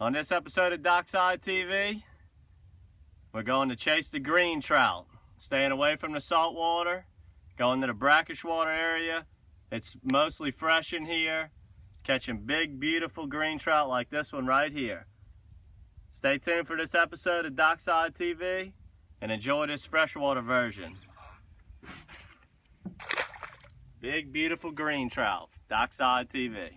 On this episode of DockSide TV, we're going to chase the green trout, staying away from the salt water, going to the brackish water area. It's mostly fresh in here, catching big, beautiful green trout like this one right here. Stay tuned for this episode of DockSide TV and enjoy this freshwater version. Big, beautiful green trout, DockSide TV.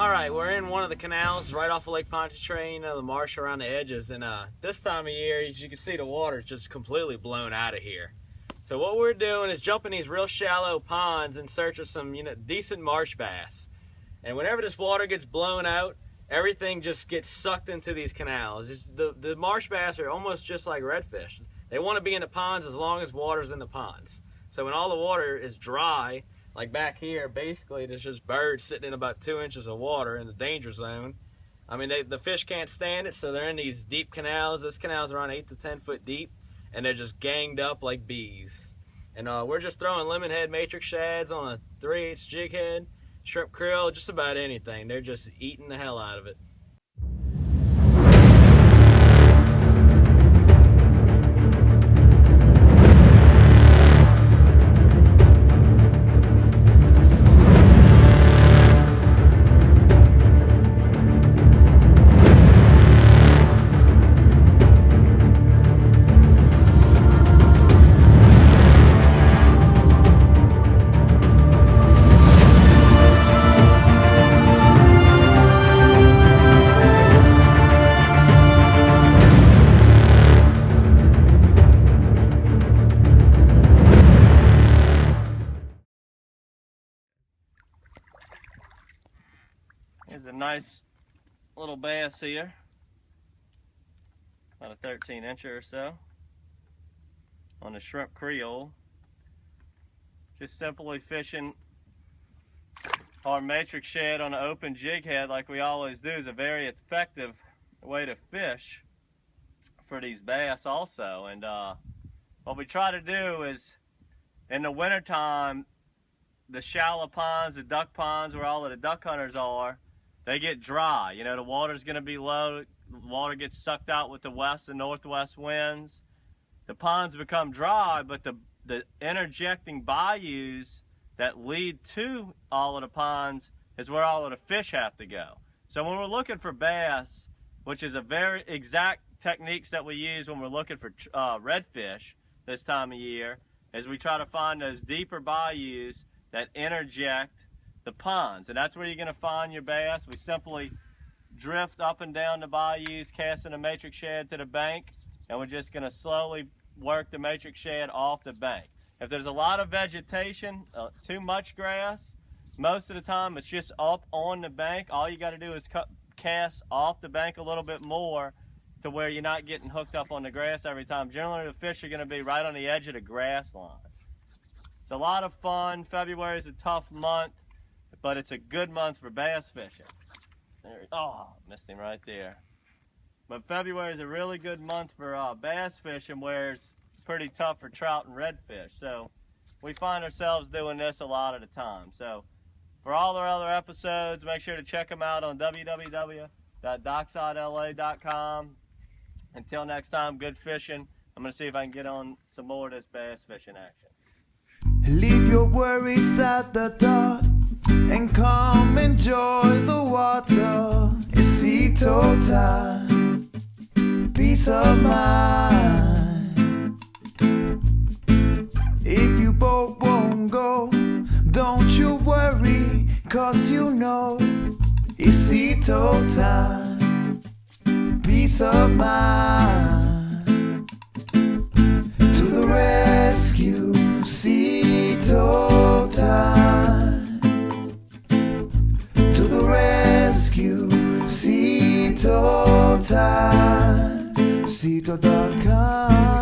Alright, we're in one of the canals right off of Lake Pontchartrain, the marsh around the edges, and this time of year, as you can see, the water's just completely blown out of here. So what we're doing is jumping these real shallow ponds in search of some, decent marsh bass. And whenever this water gets blown out, everything just gets sucked into these canals. The marsh bass are almost just like redfish. They want to be in the ponds as long as water's in the ponds. So when all the water is dry, like back here, basically there's just birds sitting in about 2 inches of water in the danger zone. I mean, the fish can't stand it, so they're in these deep canals. This canal's around 8 to 10 foot deep, and they're just ganged up like bees. And we're just throwing lemon head matrix shads on a 3/8 jig head, shrimp krill, just about anything. They're just eating the hell out of it. Here's a nice little bass here, about a 13 incher or so, on the shrimp creole. Just simply fishing our matrix shad on an open jig head like we always do is a very effective way to fish for these bass also. And what we try to do is, in the wintertime, the shallow ponds, the duck ponds where all of the duck hunters are, they get dry. The water's going to be low. The water gets sucked out with the west and northwest winds. The ponds become dry, but the interjecting bayous that lead to all of the ponds is where all of the fish have to go. So when we're looking for bass, which is a very exact techniques that we use when we're looking for redfish this time of year, is we try to find those deeper bayous that interject the ponds, and that's where you're going to find your bass. We simply drift up and down the bayous, casting a matrix shad to the bank, and we're just going to slowly work the matrix shad off the bank. If there's a lot of vegetation, too much grass, most of the time it's just up on the bank. All you got to do is cast off the bank a little bit more to where you're not getting hooked up on the grass every time. Generally, the fish are going to be right on the edge of the grass line. It's a lot of fun. February is a tough month. The but it's a good month for bass fishing. Oh, missed him right there. But February is a really good month for bass fishing, where it's pretty tough for trout and redfish. So we find ourselves doing this a lot of the time. So for all our other episodes, make sure to check them out on www.docksidela.com. Until next time, good fishing. I'm going to see if I can get on some more of this bass fishing action. Leave your worries at the dock and come enjoy the water. It's Ito time, peace of mind. If your boat won't go, don't you worry, cause you know it's Ito time, peace of mind. To the rescue, Ito time. To the rescue, Ito time. Ito.com.